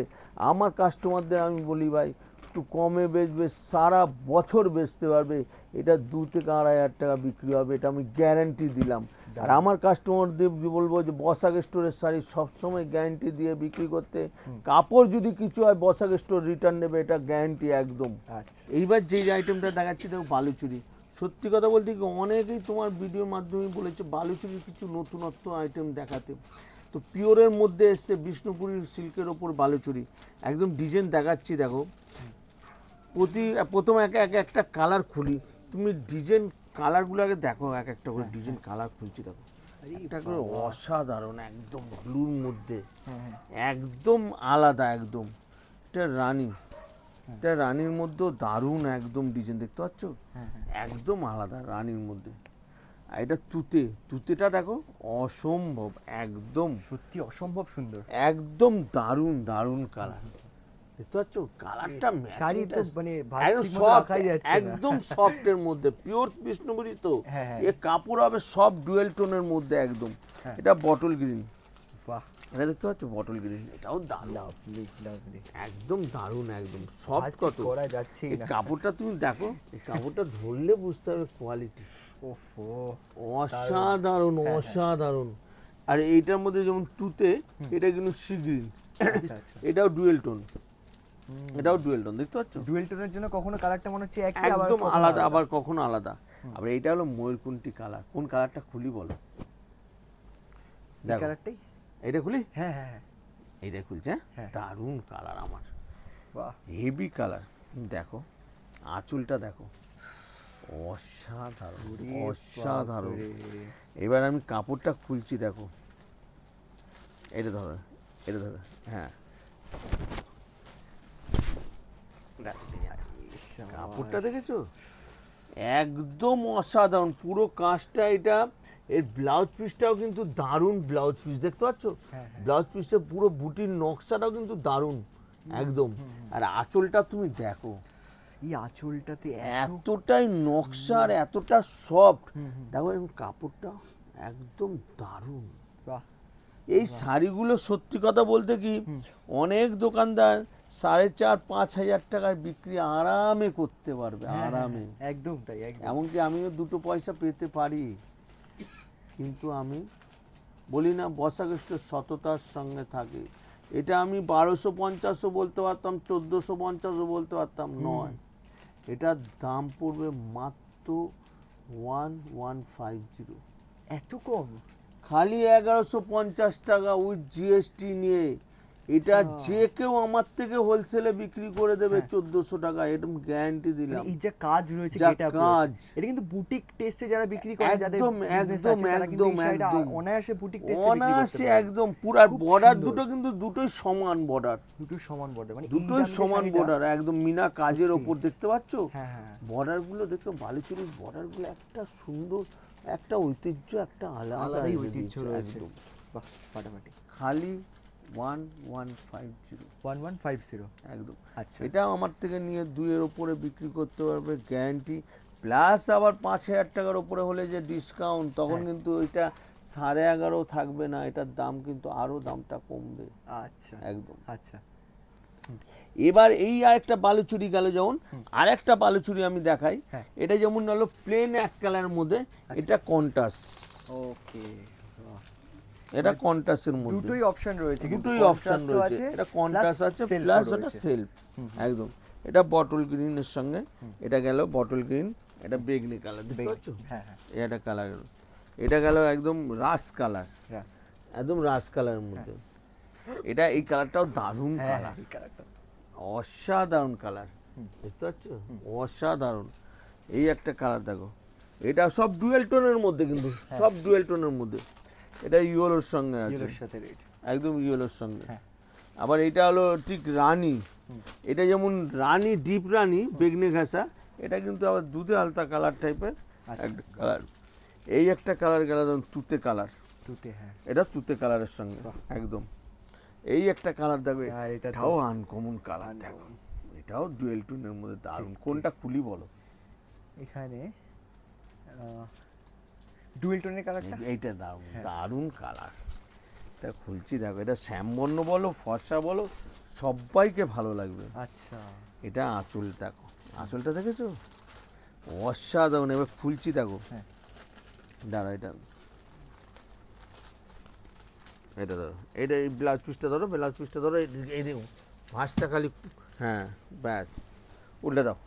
আমার কাস্টমারদের আমি বলি ভাই একটু কমে বেচবে, সারা বছর বেচতে পারবে, এটা 2 থেকে 2500 টাকা বিক্রি হবে, এটা আমি গ্যারান্টি দিলাম। আর আমার কাস্টমারদের বলবো যে বসাক স্টোরের শাড়ি সবসময় গ্যারান্টি দিয়ে বিক্রি করতে, কাপড় যদি কিছু হয় বসাক স্টোর রিটার্ন নেবে, এটা গ্যারান্টি একদম। আচ্ছা এইবার যেই আইটেমটা দেখাচ্ছি দেখো বালুচুরি, সত্যি কথা বলতে কি অনেকেই তোমার ভিডিওর মাধ্যমে বলেছে বালুচুরির কিছু নতুনত্ব আইটেম দেখাতে, তো পিওরের মধ্যে এসছে বিষ্ণুপুরীর সিল্কের ওপর বালুচুরি, একদম ডিজাইন দেখাচ্ছি দেখো। প্রথম একটা কালার খুলি, তুমি ডিজাইন কালারগুলো আগে দেখো, এক একটা করে ডিজাইন কালার খুলছি দেখো, এটা করে অসাধারণ, একদম ব্লুর মধ্যে একদম আলাদা, একদম এটা রানী, এটা রানীর মধ্যেও দারুণ একদম ডিজাইন, দেখতে পাচ্ছ একদম আলাদা রানীর মধ্যে। আর এটা তুতেটা দেখো অসম্ভব, একদম সত্যি অসম্ভব সুন্দর, একদম দারুণ দারুণ কালার, দেখতে পাচ্ছ কালারটা শাড়ি তো মানে একদম সফটের মধ্যে, পিওর বিষ্ণুপুরি তো এ কাপড় হবে সব ডুয়েল টোনের মধ্যে একদম। এটা বটল গ্রিন, বাহ এটা দেখতে পাচ্ছ বটল গ্রিন, এটাও দারুণ একদম দারুণ, একদম সফট কত করা যাচ্ছে এই কাপড়টা তুমি দেখো, এই কাপড়টা ধরলে বুঝতে হবে কোয়ালিটি, অসাধারণ অসাধারণ। আর এইটার মধ্যে যেমন তুতে, এটা কিন্তু সি গ্রিন, এটাও ডুয়েল টোন, এটাও ডুয়েল টোন, দেখতে পাচ্ছ ডুয়েল টোনের জন্য কখনো কালারটা মনে হচ্ছে একদম আলাদা, আবার কখনো আলাদা। আবার এইটা হলো ময়ূরকুন্টি কালার, কোন কালারটা খুলি বলো? দেখো কালারটাই, এটা খুলি, হ্যাঁ হ্যাঁ এইটা খুলছে, দারুণ কালার, আমার বাহ হেভি কালার। দেখো আঁচলটা দেখো অসাধারণ অসাধারণ। এবার আমি কাপড়টা খুলছি দেখো, এটা ধরো, এটা ধরো, হ্যাঁ কাপড়টা দেখেছো একদম অসাধারণ, পুরো কাজটা এটা। এর ব্লাউজ পিসটাও কিন্তু দারুণ ব্লাউজ পিস, দেখতে পাচ্ছ ব্লাউজ পিসের পুরো বুটির নকশাটাও কিন্তু দারুণ একদম। আর আঁচলটা তুমি দেখো, এই আঁচলটাতে এতটাই নকশার, এতটা সফট, দেখো কাপড়টা একদম দারুণ। এই শাড়িগুলো সত্যি কথা বলতে কি অনেক দোকানদার 4.5-5 টাকায় বিক্রি আরামে করতে পারবে, আরামে, একদম তাই, এমনকি আমিও 2 পয়সা পেতে পারি, কিন্তু আমি বলি না বসাক স্টোর সততার সঙ্গে থাকে। এটা আমি 1250ও বলতে পারতাম, 1450ও বলতে পারতাম, নয়, এটার দাম পড়বে মাত্র 1150, এত কম, খালি 1150 টাকা উইথ জিএসটি নিয়ে। এটা যে কেউ আমার থেকে হোলসেলে বিক্রি করে দেবে 1400 টাকা, এরকম গ্যারান্টি দিলাম। এই যে কাজ রয়েছে, কাজ এটা কিন্তু বুটিক টেস্টে যারা বিক্রি করে, যাদের একদম একদম একদম একদম অনায়াসে বুটিক টেস্টে অনায়াসে একদম পুরো বর্ডার দুটো কিন্তু দুটোই সমান বর্ডার, দুটোই সমান বর্ডার, মানে দুটোই সমান বর্ডার একদম মিনা কাজের ওপর, দেখতে পাচ্ছ বর্ডার গুলো, দেখো বালুচুরির বর্ডার গুলো একটা সুন্দর, একটা ঐতিহ্য, একটা আলাদাই ঐতিহ্য রয়েছে, বাহ ফাটাফাটি। খালি 1150 একদম। আচ্ছা, এটা আমার থেকে নিয়ে 2 এর উপরে বিক্রি করতে পারবে গ্যারান্টি, প্লাস আবার 5000 টাকার উপরে হলে যে ডিসকাউন্ট, তখন কিন্তু এটা 11.5 থাকবে না, এটার দাম কিন্তু আরো দামটা কমবে। আচ্ছা একদম। আচ্ছা, এবার এই আরেকটা বালুচুরি গেল, যেমন আরেকটা বালুচুরি আমি দেখাই, এটা যেমন হলো প্লেন এক কালারের মধ্যে, এটা কন্ট্রাস্ট, ওকে, এটা কন্ট্রাস্টের মধ্যে দুটোই অপশন রয়েছে, দুটোই অপশন রয়েছে, এটা কন্ট্রাস্ট আছে প্লাস এটা সেলফ একদম। এটা বটল গ্রিনের সঙ্গে, এটা গেল বটল গ্রিন, এটা বেগনি কালার দেখতে পাচ্ছ? হ্যাঁ হ্যাঁ, এটা কালার গেল, এটা গেল একদম রাস কালার, রাস। একদম রাস কালারের মধ্যে। এটা এই কালারটাও দারুণ হ্যাঁ কালার, এই কালারটা অসাধারণ কালার, দেখতে পাচ্ছ? অসাধারণ। এই একটা কালার দেখো, এটা সব ডুয়েল টোনের মধ্যে, কিন্তু সব ডুয়েল টোনের মধ্যে। এটা ইয়েলোর সঙ্গে আছে, ইয়েলোর সাথে রেড। একদম ইয়েলোর সঙ্গে। হ্যাঁ। আবার এটা হলো ঠিক রানী, এটা যেমন রানী, ডিপ রানী বেগনি ঘাসা, এটা কিন্তু আবার দুধে আলতা কালার টাইপের একটা কালার। এই একটা কালার গেল তুতে কালার, তুতে, হ্যাঁ এটা তুতে কালারের সঙ্গে একদম। এই একটা কালার দেখো, আর এটা এটাও আনকমন কালার দেখো, এটাও ডুয়েল টোনের মধ্যে দারুণ। কোনটা খুলি বলো? এখানে ডুয়েল টোনের কালারটা, এইটা দারুণ, দারুণ কালার। এটা খুলছি দেখো, এটা শ্যামবর্ণ বলো, ফর্সা বলো, সবাইকে ভালো লাগবে। আচ্ছা এটা আঁচল দেখো, আঁচলটা দেখেছো? অসাধারণ। এবার খুলছি দেখো, হ্যাঁ দাঁড়া, এটা এটা ধরো, এটা এই ব্লাউজ পিসটা ধরো, ব্লাউজ পিসটা ধরো, এই দেখো ভাঁজটা খালি, হ্যাঁ ব্যাস, উল্টে দাও।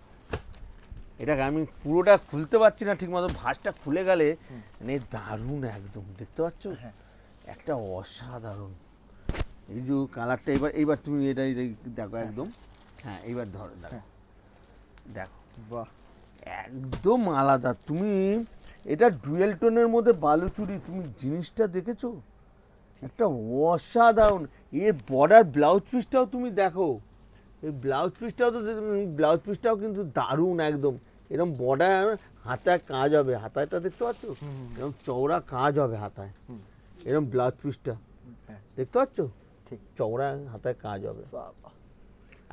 এটাকে আমি পুরোটা খুলতে পারছি না ঠিক মতো, ভাঁজটা খুলে গেলে মানে দারুণ একদম, দেখতে পাচ্ছ? হ্যাঁ। একটা অসাধারণ। এই যে কালারটা, এইবার তুমি এটা দেখো একদম, হ্যাঁ এইবার ধরো, দেখো দেখো, বাহ একদম আলাদা। তুমি এটা ডুয়েল টোনের মধ্যে বালুচুরি, তুমি জিনিসটা দেখেছো? একটা অসাধারণ। এর বর্ডার ব্লাউজ পিসটাও তুমি দেখো, এই ব্লাউজ পিসটাও তো ব্লাউজ পিসটাও কিন্তু দারুণ একদম। এরকম বর্ডার, হাতায় কাজ হবে, হাতায়টা দেখতে পাচ্ছ? এরকম চওড়া কাজ হবে হাতায়, এরকম ব্লাউজ পিসটা হ্যাঁ দেখতে পাচ্ছ? ঠিক, চওড়া হাতায় কাজ হবে, বাবা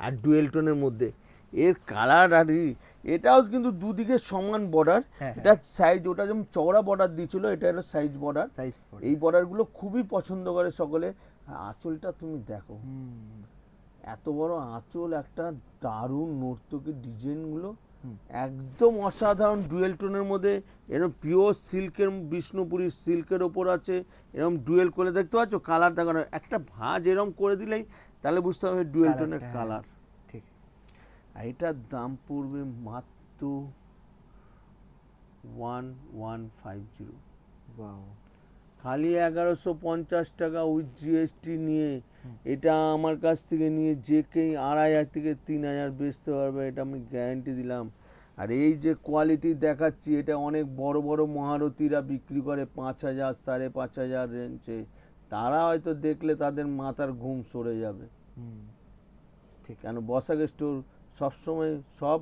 আর ডুয়েল টোনের মধ্যে। এর কালার আর এটাও কিন্তু দুদিকে সমান বর্ডার। হ্যাঁ, এটা সাইজ, ওটা যেমন চওড়া বর্ডার দিয়েছিল, এটা হলো সাইজ বর্ডার। সাইজ এই বর্ডারগুলো খুবই পছন্দ করে সকলে। আর আঁচলটা তুমি দেখো, এত বড় আঁচল, একটা দারুণ নর্তকী ডিজাইনগুলো একদম অসাধারণ। ডুয়েল টোনের মধ্যে এরকম পিওর সিল্কের, বিষ্ণুপুরি সিল্কের ওপর আছে, এরকম ডুয়েল করে, দেখতে পাচ্ছ? কালার দেখো, একটা ভাঁজ এরকম করে দিলেই তাহলে বুঝতে হবে ডুয়েল টোনের কালার। ঠিক। আর এটার দাম পড়বে মাত্র 1150, ওয়াও, খালি 1150 টাকা উইথ জিএসটি নিয়ে। এটা আমার কাছ থেকে নিয়ে যে কেই 2500 থেকে 3000 বেচতে পারবে, এটা আমি গ্যারান্টি দিলাম। আর এই যে কোয়ালিটি দেখাচ্ছি, এটা অনেক বড় বড় মহারথীরা বিক্রি করে 5000, 5500 রেঞ্জে। তারা হয়তো দেখলে তাদের মাথার ঘুম সরে যাবে। ঠিক। কেন বসাক স্টোর সবসময় সব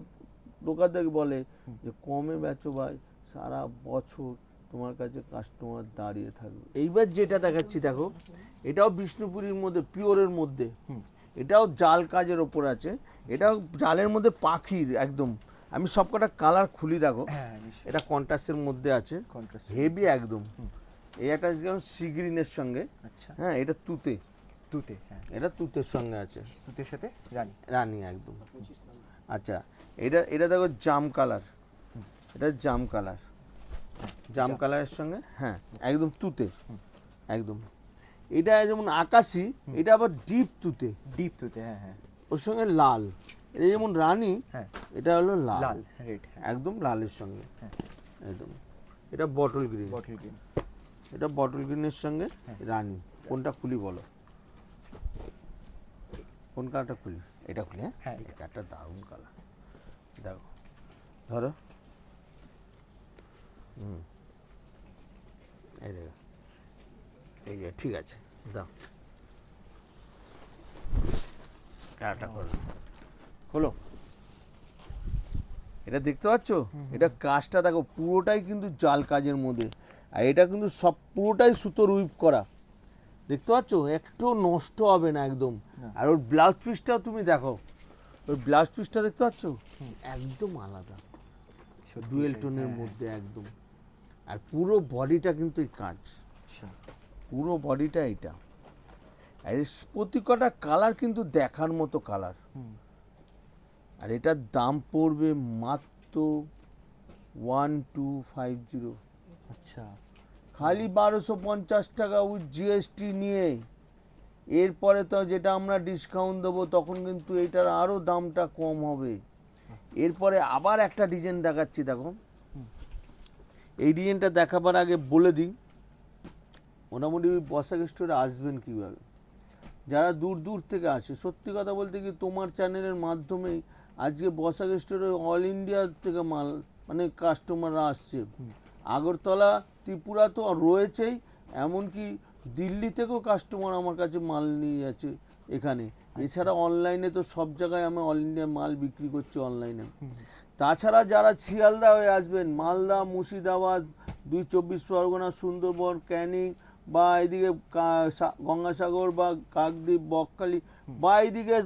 দোকানদার বলে যে কমে বেচো ভাই, সারা বছর তোমার কাছে কাস্টমার দাঁড়িয়ে থাকবে। এইবার যেটা দেখাচ্ছি দেখো, এটাও বিষ্ণুপুরীর মধ্যে, পিওরের মধ্যে, এটাও জাল কাজের ওপর আছে। এটাও জালের মধ্যে পাখির একদম। আমি সবকটা কালার খুলি দেখো, হ্যাঁ নিশ্চয়ই, এটা কন্ট্রাস্টের মধ্যে আছে, কন্ট্রাস্ট। হেভি একদম। এই একটা যেমন সি গ্রিনের সঙ্গে, আচ্ছা, হ্যাঁ এটা তুতে, তুতে, হ্যাঁ এটা তুতের সঙ্গে আছে, তুতের সাথে রানী। রানী একদম। আচ্ছা, এটা এটা দেখো জাম কালার, এটা জাম কালার, জাম কালারের সঙ্গে, হ্যাঁ একদম তুতে একদম। এটা যেমন আকাশি, এটা আবার ডিপ তুতে, ডিপ তুতে, হ্যাঁ হ্যাঁ, ওর সঙ্গে লাল। এটা যেমন রানী, হ্যাঁ এটা হলো লাল, লাল রেড, একদম লালের সঙ্গে, হ্যাঁ একদম। এটা বটল গ্রিন, বটল গ্রিন। এটা বটল গ্রিনের সঙ্গে রানী। কোনটা খুলি বলো? কোন কালারটা খুলি? এটা খুলি, হ্যাঁ হ্যাঁ, এটা একটা দারুণ কালার দেখো, ধরো, এই দেখো, এই যে ঠিক আছে, দাও কালারটা খোলো, খোলো। এটা দেখতে পাচ্ছ? এটা কাজটা দেখো, পুরোটাই কিন্তু জাল কাজের মধ্যে। আর এটা কিন্তু সব পুরোটাই সুতোর উইপ করা, দেখতে পাচ্ছ? একটু নষ্ট হবে না একদম। আর ওর ব্লাউজ পিসটাও তুমি দেখো, ওর ব্লাউজ পিসটা দেখতে পাচ্ছ? একদম আলাদা, ডুয়েল টোনের মধ্যে একদম। আর পুরো বডিটা কিন্তু এই কাজ, পুরো বডিটা এটা। আর প্রতি কটা কালার কিন্তু দেখার মতো কালার। আর এটার দাম পড়বে মাত্র 1250। আচ্ছা, খালি 1250 টাকা উইথ জিএসটি নিয়ে। এরপরে তো যেটা আমরা ডিসকাউন্ট দেবো, তখন কিন্তু এটার আরও দামটা কম হবে। এরপরে আবার একটা ডিজাইন দেখাচ্ছি দেখো, এই ডিজাইনটা দেখাবার আগে বলে দিই মোটামুটি বসাক স্টোরে আসবেন কীভাবে। যারা দূর দূর থেকে আসে, সত্যি কথা বলতে কি তোমার চ্যানেলের মাধ্যমেই আজকে বসাক স্টোরে অল ইন্ডিয়া থেকে মাল মানে কাস্টমাররা আসছে। আগরতলা ত্রিপুরা তো রয়েছেই, এমনকি দিল্লি থেকেও কাস্টমার আমার কাছে মাল নিয়ে যাচ্ছে এখানে। এছাড়া অনলাইনে তো সব জায়গায় আমি অল ইন্ডিয়া মাল বিক্রি করছি অনলাইনে। তাছাড়া যারা শিয়ালদা হয়ে আসবেন, মালদা, মুর্শিদাবাদ, 2 চব্বিশ পরগনা, সুন্দরবন, ক্যানিং বা এদিকে গঙ্গাসাগর বা কাকদ্বীপ, বকখালি বা এইদিকে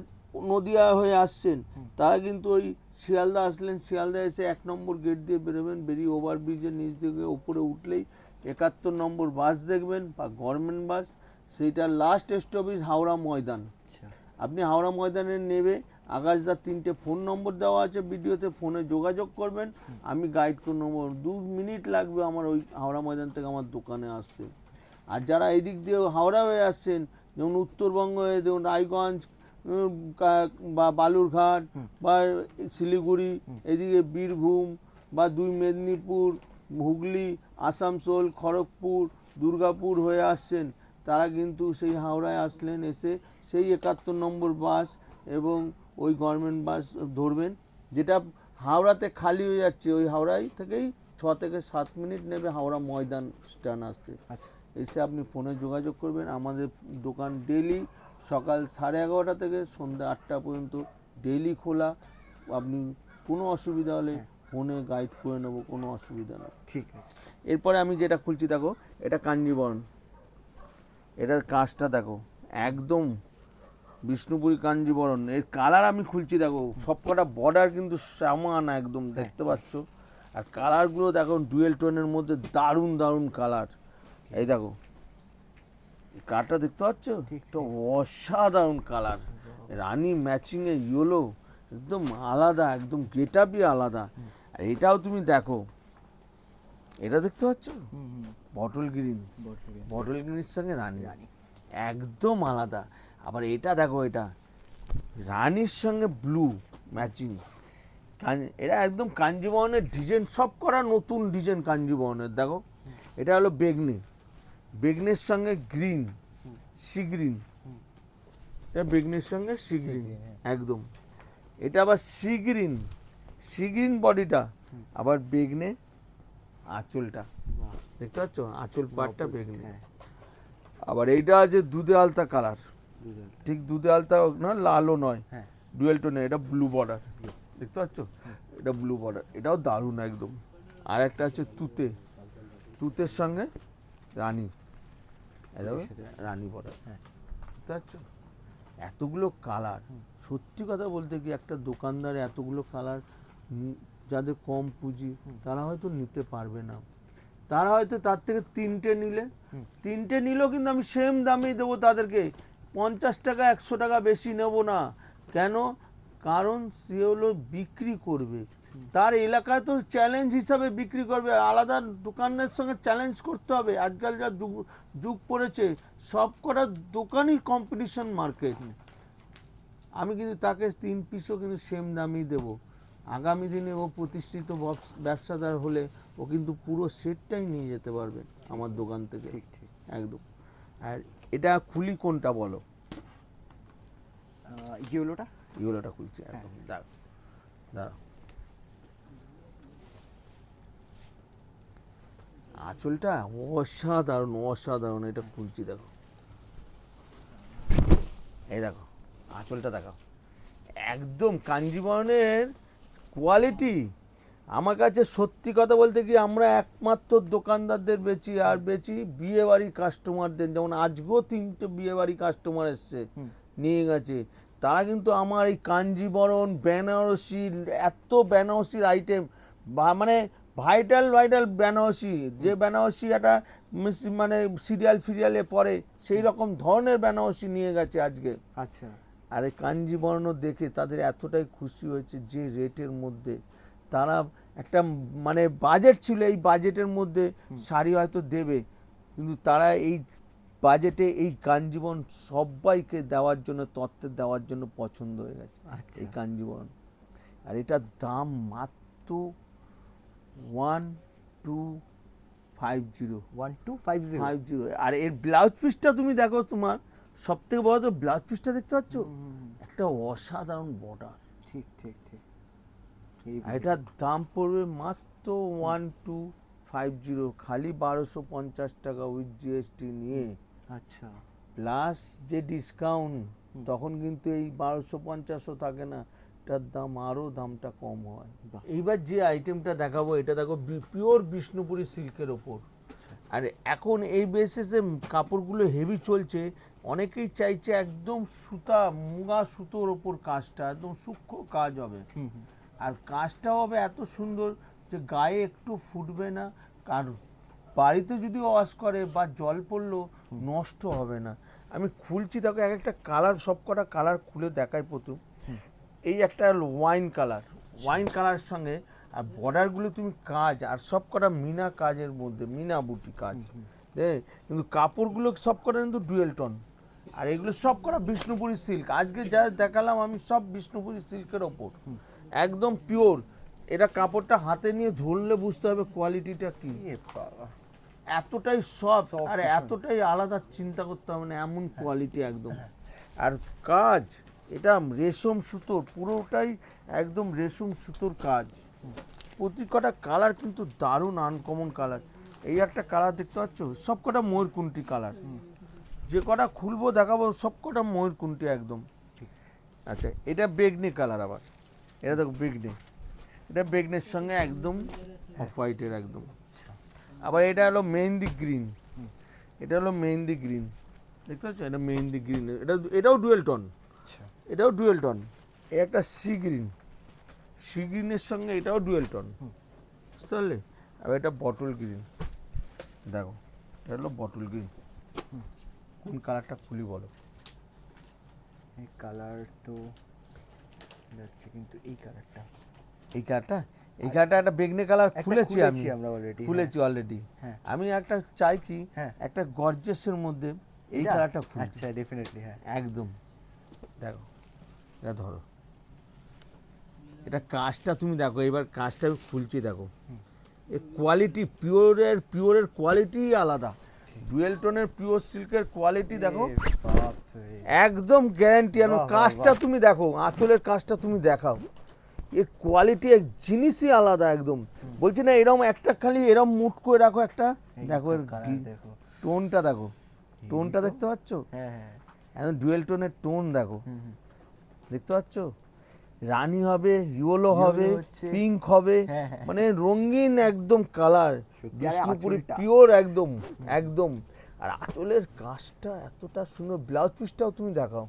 নদিয়া হয়ে আসছেন, তারা কিন্তু ওই শিয়ালদা আসলেন, শিয়ালদা এসে 1 নম্বর গেট দিয়ে বেরোবেন, বেরিয়ে ওভারব্রিজের নিচ দিকে উপরে উঠলেই 71 নম্বর বাস দেখবেন বা গভর্নমেন্ট বাস, সেইটা লাস্ট স্টপেজ হাওড়া ময়দান। আপনি হাওড়া ময়দানে নেবে, আকাশদার 3টে ফোন নম্বর দেওয়া আছে ভিডিওতে, ফোনে যোগাযোগ করবেন, আমি গাইড করে নেবো। 2 মিনিট লাগবে আমার ওই হাওড়া ময়দান থেকে আমার দোকানে আসতে। আর যারা এই দিক দিয়ে হাওড়া হয়ে আসছেন, যেমন উত্তরবঙ্গ হয়ে যেমন রায়গঞ্জ বা বালুরঘাট বা শিলিগুড়ি, এদিকে বীরভূম বা 2 মেদিনীপুর, হুগলি, আসানসোল, খড়গপুর, দুর্গাপুর হয়ে আসছেন, তারা কিন্তু সেই হাওড়ায় আসলেন, এসে সেই 71 নম্বর বাস এবং ওই গভর্নমেন্ট বাস ধরবেন, যেটা হাওড়াতে খালি হয়ে যাচ্ছে। ওই হাওড়ায় থেকেই 6 থেকে 7 মিনিট নেবে হাওড়া ময়দান স্ট্যান্ড আসতে। আচ্ছা, এসে আপনি ফোনে যোগাযোগ করবেন। আমাদের দোকান ডেইলি সকাল 11:30 থেকে সন্ধ্যা 8টা পর্যন্ত ডেইলি খোলা। আপনি কোনো অসুবিধা হলে ফোনে গাইড করে নেবো, কোনো অসুবিধা নেই। ঠিক আছে। এরপরে আমি যেটা খুলছি দেখো, এটা কাঞ্জিবরণ, এটার কাজটা দেখো একদম বিষ্ণুপুরি কাঞ্জিবরণ। এর কালার আমি খুলছি দেখো, সবকটা বর্ডার কিন্তু সমান একদম দেখতে পাচ্ছ। আর কালারগুলো দেখো ডুয়েল টোনের মধ্যে দারুণ দারুণ কালার। এই দেখো কালারটা দেখতে পাচ্ছ, একটা অসাধারণ কালার, রানি ম্যাচিংয়ে ইয়েলো, একদম আলাদা, একদম গেট আপই আলাদা। আর এটাও তুমি দেখো, এটা দেখতে পাচ্ছ বটল গ্রিন, বটল গ্রিনের সঙ্গে রানি, একদম আলাদা। আবার এটা দেখো, এটা রানির সঙ্গে ব্লু ম্যাচিং। এটা একদম কাঞ্জিবরণের ডিজাইন, সব করা নতুন ডিজাইন কাঞ্জিবরণের। দেখো এটা হলো বেগনি, বেগনের সঙ্গে গ্রিন, সি গ্রিন, এটা বেগনের সঙ্গে সি গ্রিন একদম। এটা আবার সি গ্রিন, সি গ্রিন বডিটা, আবার বেগনে আঁচলটা দেখতে পাচ্ছ, আঁচল পাটটা বেগনে। আবার এইটা আছে দুধে আলতা কালার, ঠিক দুধে আলতা না, লালও নয়, ডুয়েল টোনে, এটা ব্লু বর্ডার দেখতে পাচ্ছ, এটা ব্লু বর্ডার, এটাও দারুণ একদম। আর একটা আছে তুতে, তুতের সঙ্গে রানী, রানী বর্ডার দেখতে পাচ্ছ। এতগুলো কালার, সত্যি কথা বলতে কি একটা দোকানদার এতগুলো কালার, যাদের কম পুঁজি তারা হয়তো নিতে পারবে না। তারা হয়তো তার থেকে 3টে নিলে, 3টে নিলেও কিন্তু আমি সেম দামেই দেবো তাদেরকে, 50 টাকা 100 টাকা বেশি নেব না। কেন? কারণ সে হলো বিক্রি করবে, তার এলাকায় তো চ্যালেঞ্জ হিসাবে বিক্রি করবে, আলাদা দোকানের সঙ্গে চ্যালেঞ্জ করতে হবে। আজকাল যা যুগ পড়েছে, সব কটা দোকানই কম্পিটিশন মার্কেট। আমি কিন্তু তাকে 3 পিসও কিন্তু সেম দামই দেবো। আগামী দিনে ও প্রতিষ্ঠিত ব্যবসাদার হলে ও কিন্তু পুরো সেটটাই নিয়ে যেতে পারবে আমার দোকান থেকে। ঠিক ঠিক একদম। আর এটা খুলি কোনটা বলো? ইয়েলোটা, ইয়েলোটা খুলছি একদম। দাঁড়াও দাঁড়াও, আঁচলটা অসাধারণ অসাধারণ, এটা খুলছি দেখো, এই দেখো আঁচলটা দেখো, একদম কাঞ্জিবরণের কোয়ালিটি। আমার কাছে সত্যি কথা বলতে কি আমরা একমাত্র দোকানদারদের বেচি, আর বেচি বিয়ে বাড়ির কাস্টমারদের। যেমন আজকেও 3টে বিয়ে বাড়ি কাস্টমার এসছে, নিয়ে গেছে, তারা কিন্তু আমার এই কাঞ্জিবরণ, বেনারসি, এত বেনারসির আইটেম, মানে ভাইটাল ভাইটাল বেনারসি, যে বেনারসি একটা মানে সিরিয়াল ফিরিয়ালে পড়ে সেই রকম ধরনের বেনারসি নিয়ে গেছে আজকে। আচ্ছা। আর এই কাঞ্জিবরণ দেখে তাদের এতটাই খুশি হয়েছে, যে রেটের মধ্যে তারা একটা মানে বাজেট ছিল, এই বাজেটের মধ্যে শাড়ি হয়তো দেবে, কিন্তু তারা এই বাজেটে এই কাঞ্জিবরণ সবাইকে দেওয়ার জন্য, তত্ত্বের দেওয়ার জন্য পছন্দ হয়ে গেছে এই কাঞ্জিবরণ। আর এটার দাম মাত্র 1, 2, 50 1250 50 আর এর ব্লাউজ পিসটা তুমি দেখো, তোমার সবথেকে বড় তো ব্লাউজ পিসটা দেখতে পাচ্ছ, একটা অসাধারণ বর্ডার। ঠিক ঠিক ঠিক। এটার দাম পড়বে মাত্র 1250, খালি 1250 টাকা উইথ জিএসটি নিয়ে। আচ্ছা, প্লাস যে ডিসকাউন্ট, তখন কিন্তু এই 1250ও থাকে না, এটার দাম আরও দামটা কম হয়। এইবার যে আইটেমটা দেখাবো, এটা দেখো পিওর বিষ্ণুপুরি সিল্কের ওপর। আর এখন এই বেসিসে কাপড়গুলো হেভি চলছে, অনেকেই চাইছে একদম সুতা, মুগা সুতোর ওপর কাজটা, একদম সূক্ষ্ম কাজ হবে। আর কাজটা হবে এত সুন্দর যে গায়ে একটু ফুটবে না, আর বাড়িতে যদি ওয়াশ করে বা জল পড়লো নষ্ট হবে না। আমি খুলছি, দেখো এক একটা কালার, সব কটা কালার খুলে দেখাই প্রথম। এই একটা ওয়াইন কালার, ওয়াইন কালারের সঙ্গে আর বর্ডারগুলো তুমি কাজ, আর সব কটা মিনা কাজের মধ্যে, মিনা বুটি কাজ, কিন্তু কাপড়গুলো সব কটা কিন্তু ডুয়েল টোন। আর এগুলো সব কটা বিষ্ণুপুরি সিল্ক। আজকে যা দেখালাম আমি সব বিষ্ণুপুরি সিল্কের ওপর, একদম পিওর। এটা কাপড়টা হাতে নিয়ে ধরলে বুঝতে হবে কোয়ালিটিটা কি। এতটাই সফট আর এতটাই আলাদা, চিন্তা করতে হবে না, এমন কোয়ালিটি একদম। আর কাজ, এটা রেশম সুতোর, পুরোটাই একদম রেশম সুতোর কাজ। প্রতি কটা কালার কিন্তু দারুণ আনকমন কালার। এই একটা কালার দেখতে পাচ্ছ, সব কটা ময়ূরকুন্টি কালার, যে কটা খুলবো দেখাবো সব কটা ময়ূরকুন্টি একদম। আচ্ছা, এটা বেগনি কালার, আবার এটা দেখো বেগনি, এটা বেগনের সঙ্গে একদম অফ হোয়াইটের একদম। আবার এটা হলো মেহেন্দি গ্রিন, এটা হলো মেহেন্দি গ্রিন, দেখতে পাচ্ছ, এটা মেহেন্দি গ্রিন, এটাও ডুয়েল টোন, এটাও ডুয়েল টোন। এই একটা সি গ্রিন, সি গ্রিনের সঙ্গে এটাও ডুয়েল টোন, বুঝতে পারলে। আর এটা বটল গ্রিন, দেখো এটা হলো বটল গ্রিন। কোন কালারটা খুলি বলো? এই কালার তো যাচ্ছে, কিন্তু এই কালারটা, এই কালারটা, এই কালারটা একটা বেগনি কালার খুলেছি আমরা অলরেডি, খুলেছি অলরেডি। আমি একটা চাই কি, একটা গর্জেসের মধ্যে এই কালারটা খুলি। আচ্ছা, ডেফিনেটলি, হ্যাঁ একদম। দেখো এটা ধরো, এটা কাজটা তুমি দেখো, এবার কাজটা খুলছি, দেখো এর কোয়ালিটি, পিওরের কোয়ালিটি আলাদা। ডুয়েল টোনের পিওর সিল্কের কোয়ালিটি দেখো, একদম গ্যারান্টি। আর কাজটা তুমি দেখো, আঁচলের কাজটা তুমি দেখাও, এর কোয়ালিটি এক জিনিসই আলাদা একদম। বলছি না, এরকম একটা খালি এরকম মুট করে রাখো একটা, দেখো এর টোনটা দেখো, টোনটা দেখতে পাচ্ছ? একদম ডুয়েল টোনের টোন দেখো, দেখতে পাচ্ছ? রানী হবে, ইয়েলো হবে, পিঙ্ক হবে, মানে রঙিন একদম কালার, বিষ্ণুপুরি পিওর একদম একদম। আর আঁচলের কাজটা এতটা সুন্দর। ব্লাউজ পিসটাও তুমি দেখাও,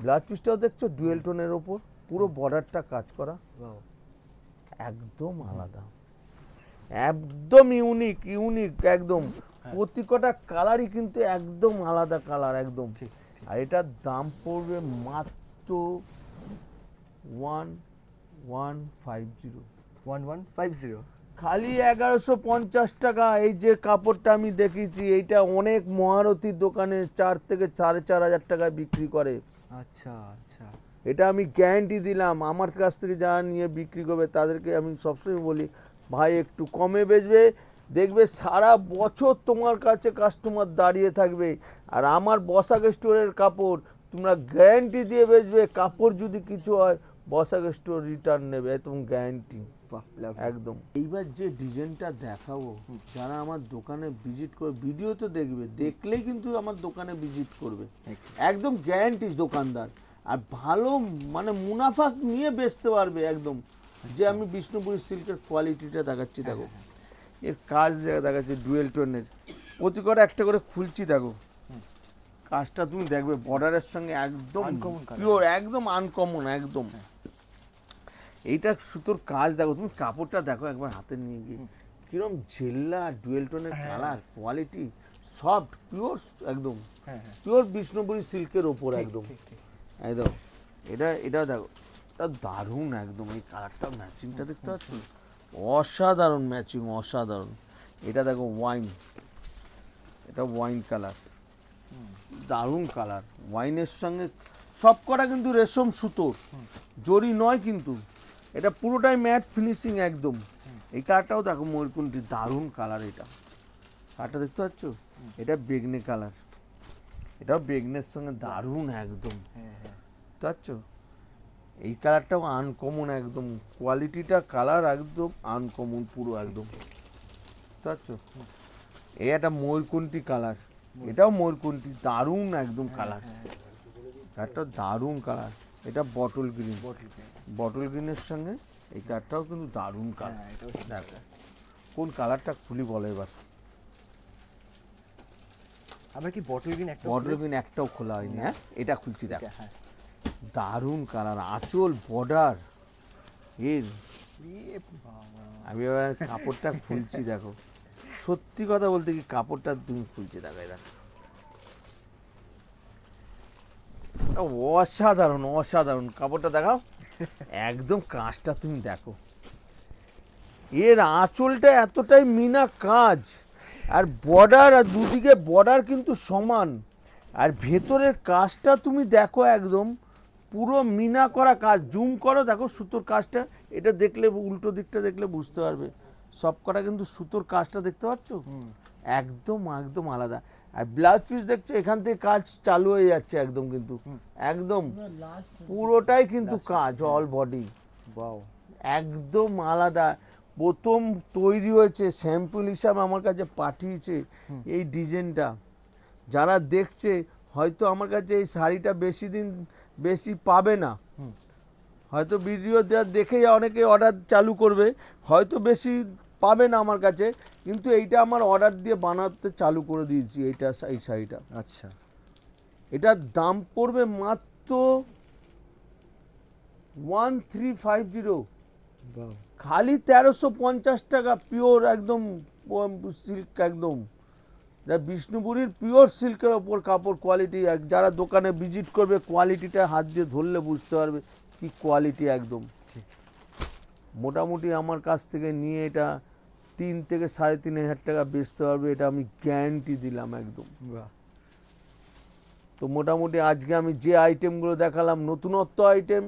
ব্লাউজ পিসটাও দেখছো ডুয়েল টোনের ওপর, পুরো বর্ডারটা কাজ করা, একদম আলাদা, একদম ইউনিক ইউনিক একদম। প্রতি কটা কালারই কিন্তু একদম আলাদা কালার একদম। আর এটার দাম পড়বে মাত্র 1150, খালি 1150 টাকা। এই যে কাপড়টা আমি দেখেছি, এইটা অনেক মহারথীর দোকানে 4 থেকে 4,500 টাকায় বিক্রি করে। আচ্ছা আচ্ছা, এটা আমি গ্যারান্টি দিলাম। আমার কাছ থেকে যারা নিয়ে বিক্রি করবে তাদেরকে আমি সবসময় বলি, ভাই একটু কমে বেচবে, দেখবে সারা বছর তোমার কাছে কাস্টমার দাঁড়িয়ে থাকবে। আর আমার বসাক স্টোরের কাপড় তোমরা গ্যারান্টি দিয়ে বেচবে, কাপড় যদি কিছু হয় বসাক স্টোর রিটার্ন নেবে, একদম গ্যারান্টি একদম। এইবার যে ডিজাইনটা দেখাবো, যারা আমার দোকানে ভিজিট করে, ভিডিও তো দেখবে, দেখলেই কিন্তু আমার দোকানে ভিজিট করবে, একদম গ্যারান্টি দোকানদার। আর ভালো মানে মুনাফা নিয়ে বেচতে পারবে একদম। যে আমি বিষ্ণুপুরি সিল্কের কোয়ালিটিটা দেখাচ্ছি, দেখো এর কাজ দেখাচ্ছি ডুয়েল টোনের, প্রতি করে একটা করে খুলছি, দেখো কাজটা তুমি দেখবে, বর্ডারের সঙ্গে একদম পিওর, একদম আনকমন একদম। এইটা সুতোর কাজ দেখো, তুমি কাপড়টা দেখো একবার হাতে নিয়ে গিয়ে, কিরম ঝেল্লা, ডুয়েল টোনের কালার, কোয়ালিটি সফট, পিওর একদম, পিওর বিষ্ণুপুরি সিল্কের ওপর একদম একদম। এটা দেখো, এটা দারুণ একদম। এই কালারটা, ম্যাচিংটা দেখতে পাচ্ছ, অসাধারণ ম্যাচিং, অসাধারণ। এটা দেখো ওয়াইন, এটা ওয়াইন কালার, দারুণ কালার। ওয়াইনের সঙ্গে সব কটা কিন্তু রেশম সুতোর, জরি নয় কিন্তু, এটা পুরোটাই ম্যাট ফিনিশিং একদম। এই কালারটাও দেখো ময়ূরকুণ্ঠী, দারুণ কালার। এটা কালারটা দেখতে পাচ্ছ, এটা বেগনে কালার, এটাও বেগনের সঙ্গে দারুণ একদম, বুঝতে পারছো? এই কালারটাও আনকমন একদম, কোয়ালিটিটা কালার একদম আনকমন পুরো একদম, বুঝতে পারছো? এই একটা ময়ূরকণ্ঠী কালার, এটাও ময়ূরকণ্ঠী, দারুণ একদম কালার, একটা দারুণ কালার। এটা বটল গ্রিন, বটল গ্রিনের সঙ্গে এই কালারটাও কিন্তু দারুণ কালার। দেখো কোন কালারটা খুলি বলো এবার। আমরা কি বটল গ্রিন একটা, বটল গ্রিন একটাও খোলা হয়নি। হ্যাঁ, এটা খুলছি দেখো, দারুণ কালার, আঁচল বর্ডার এর। আমি এবার কাপড়টা খুলছি দেখো, সত্যি কথা বলতে কি কাপড়টা তুমি খুলছি দেখো, এটা অসাধারণ অসাধারণ কাপড়টা দেখাও, একদম কাজটা তুমি দেখো, এর আঁচলটা এতটাই মিনা কাজ, আর বর্ডার, আর দুদিকে বর্ডার কিন্তু সমান, আর ভেতরের কাজটা তুমি দেখো একদম পুরো মিনা করা কাজ। জুম করো দেখো সুতোর কাজটা, এটা দেখলে উল্টো দিকটা দেখলে বুঝতে পারবে, সব কটা কিন্তু সুতোর কাজটা দেখতে পাচ্ছ, একদম একদম আলাদা। আর ব্লাউজ পিস দেখছো, এখান থেকে কাজ চালু হয়ে যাচ্ছে একদম, কিন্তু একদম পুরোটাই কিন্তু কাজ, অল বডি, একদম আলাদা। প্রথম তৈরি হয়েছে, স্যাম্পল হিসাবে আমার কাছে পাঠিয়েছে এই ডিজাইনটা, যারা দেখছে হয়তো আমার কাছে এই শাড়িটা বেশি দিন বেশি পাবে না, হয়তো ভিডিও দেখেই অনেকে অর্ডার চালু করবে, হয়তো বেশি পাবে না আমার কাছে, কিন্তু এইটা আমার অর্ডার দিয়ে বানাতে চালু করে দিয়েছি এইটা, এই শাড়িটা। আচ্ছা, এটার দাম পড়বে মাত্র 1350, খালি 1350 টাকা, পিওর একদম সিল্ক, একদম বিষ্ণুপুরীর পিওর সিল্কের ওপর কাপড়, কোয়ালিটি। যারা দোকানে ভিজিট করবে কোয়ালিটিটা হাত দিয়ে ধরলে বুঝতে পারবে কি কোয়ালিটি একদম। মোটামুটি আমার কাছ থেকে নিয়ে এটা 3 থেকে 3500 টাকা বেচতে পারবে, এটা আমি গ্যারান্টি দিলাম একদম। তো মোটামুটি আজকে আমি যে আইটেমগুলো দেখালাম নতুনত্ব আইটেম,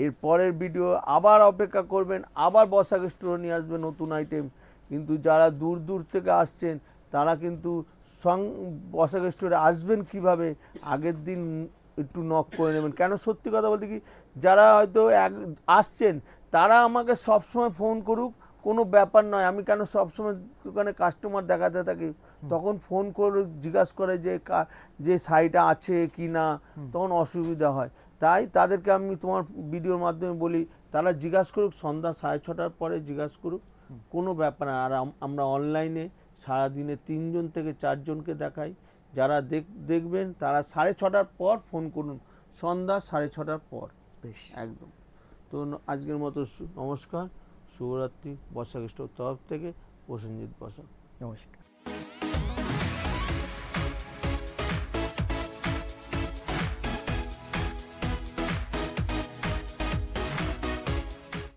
এর পরের ভিডিও আবার অপেক্ষা করবেন, আবার বসাক স্টোরে নিয়ে আসবে নতুন আইটেম। কিন্তু যারা দূর দূর থেকে আসছেন তারা কিন্তু বসাক স্টোরে আসবেন কিভাবে, আগের দিন একটু নক করে নেবেন। কেন, সত্যি কথা বলতে কি, যারা হয়তো আসছেন তারা আমাকে সবসময় ফোন করুক, কোনো ব্যাপার নয়, আমি কেন সবসময় দোকানে কাস্টমার দেখাতে থাকি, তখন ফোন করে জিজ্ঞাসা করে যে শাড়িটা আছে কি না, তখন অসুবিধা হয়। তাই তাদেরকে আমি তোমার ভিডিওর মাধ্যমে বলি, তারা জিজ্ঞাসা করুক, সন্ধ্যা 6:30টার পরে জিজ্ঞাসা করুক, কোনো ব্যাপার না। আর আমরা অনলাইনে সারাদিনে 3 জন থেকে 4 জনকে দেখাই, যারা দেখবেন তারা 6:30টার পর ফোন করুন, সন্ধ্যা 6:30টার পর, বেশ একদম। তো আজকের মতো নমস্কার, শুভরাত্রি, বসাক স্টোর তরফ থেকে প্রসেনজিৎ বসাক, নমস্কার।